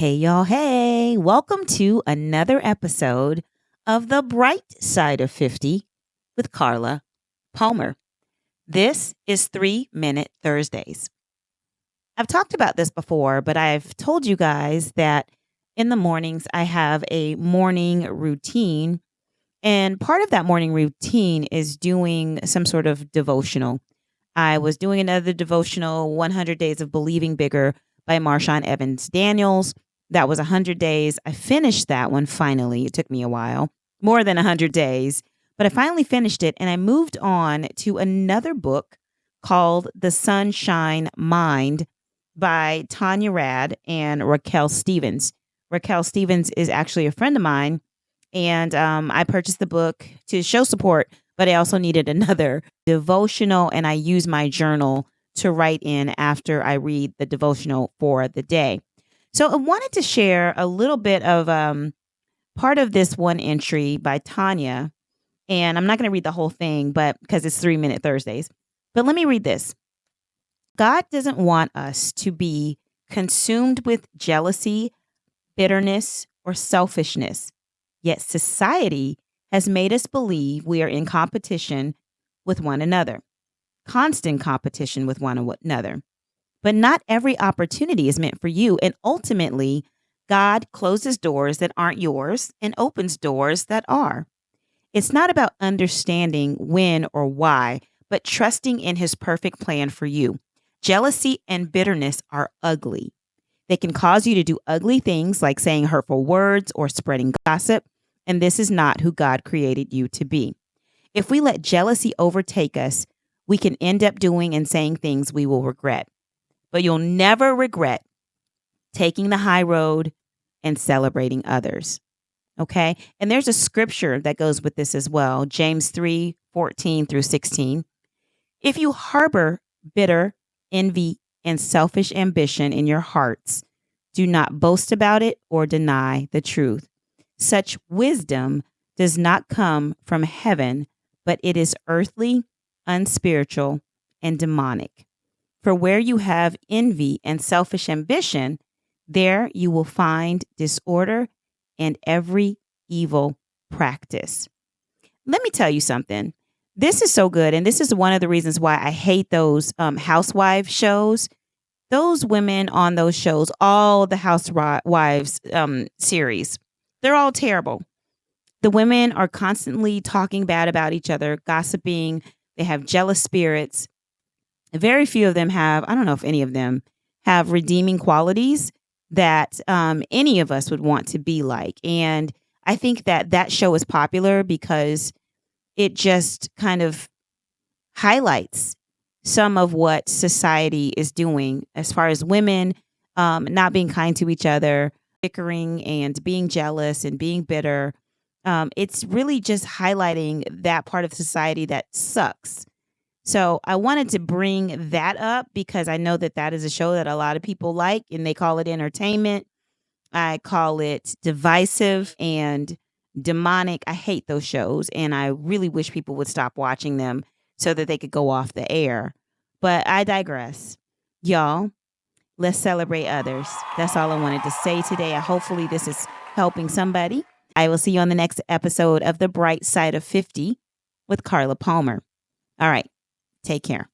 Hey, y'all. Hey, welcome to another episode of The Bright Side of 50 with Carla Palmer. This is 3 Minute Thursdays. I've talked about this before, but I've told you guys that in the mornings I have a morning routine. And part of that morning routine is doing some sort of devotional. I was doing another devotional, 100 Days of Believing Bigger by Marshawn Evans Daniels. That was 100 days. I finished that one finally. It took me a while, more than 100 days, but I finally finished it. And I moved on to another book called The Sunshine Mind by Tanya Rad and Raquel Stevens. Raquel Stevens is actually a friend of mine. And I purchased the book to show support, but I also needed another devotional, and I use my journal to write in after I read the devotional for the day. So I wanted to share a little bit of part of this one entry by Tanya, and I'm not going to read the whole thing, but because it's 3 Minute Thursdays. But let me read this. God doesn't want us to be consumed with jealousy, bitterness, or selfishness. Yet society has made us believe we are in competition with one another, constant competition with one another. But not every opportunity is meant for you. And ultimately, God closes doors that aren't yours and opens doors that are. It's not about understanding when or why, but trusting in his perfect plan for you. Jealousy and bitterness are ugly. They can cause you to do ugly things like saying hurtful words or spreading gossip. And this is not who God created you to be. If we let jealousy overtake us, we can end up doing and saying things we will regret. But you'll never regret taking the high road and celebrating others. Okay? And there's a scripture that goes with this as well. James 3:14-16. If you harbor bitter envy and selfish ambition in your hearts, do not boast about it or deny the truth. Such wisdom does not come from heaven, but it is earthly, unspiritual, and demonic. For where you have envy and selfish ambition, there you will find disorder and every evil practice. Let me tell you something. This is so good, and this is one of the reasons why I hate those housewife shows. Those women on those shows, all the housewives series, they're all terrible. The women are constantly talking bad about each other, gossiping. They have jealous spirits. Very few of them have, I don't know if any of them have redeeming qualities that any of us would want to be like. And I think that that show is popular because it just kind of highlights some of what society is doing as far as women not being kind to each other, bickering and being jealous and being bitter. It's really just highlighting that part of society that sucks. So I wanted to bring that up because I know that that is a show that a lot of people like and they call it entertainment. I call it divisive and demonic. I hate those shows and I really wish people would stop watching them so that they could go off the air. But I digress. Y'all, let's celebrate others. That's all I wanted to say today. Hopefully this is helping somebody. I will see you on the next episode of The Bright Side of 50 with Carla Palmer. All right. Take care.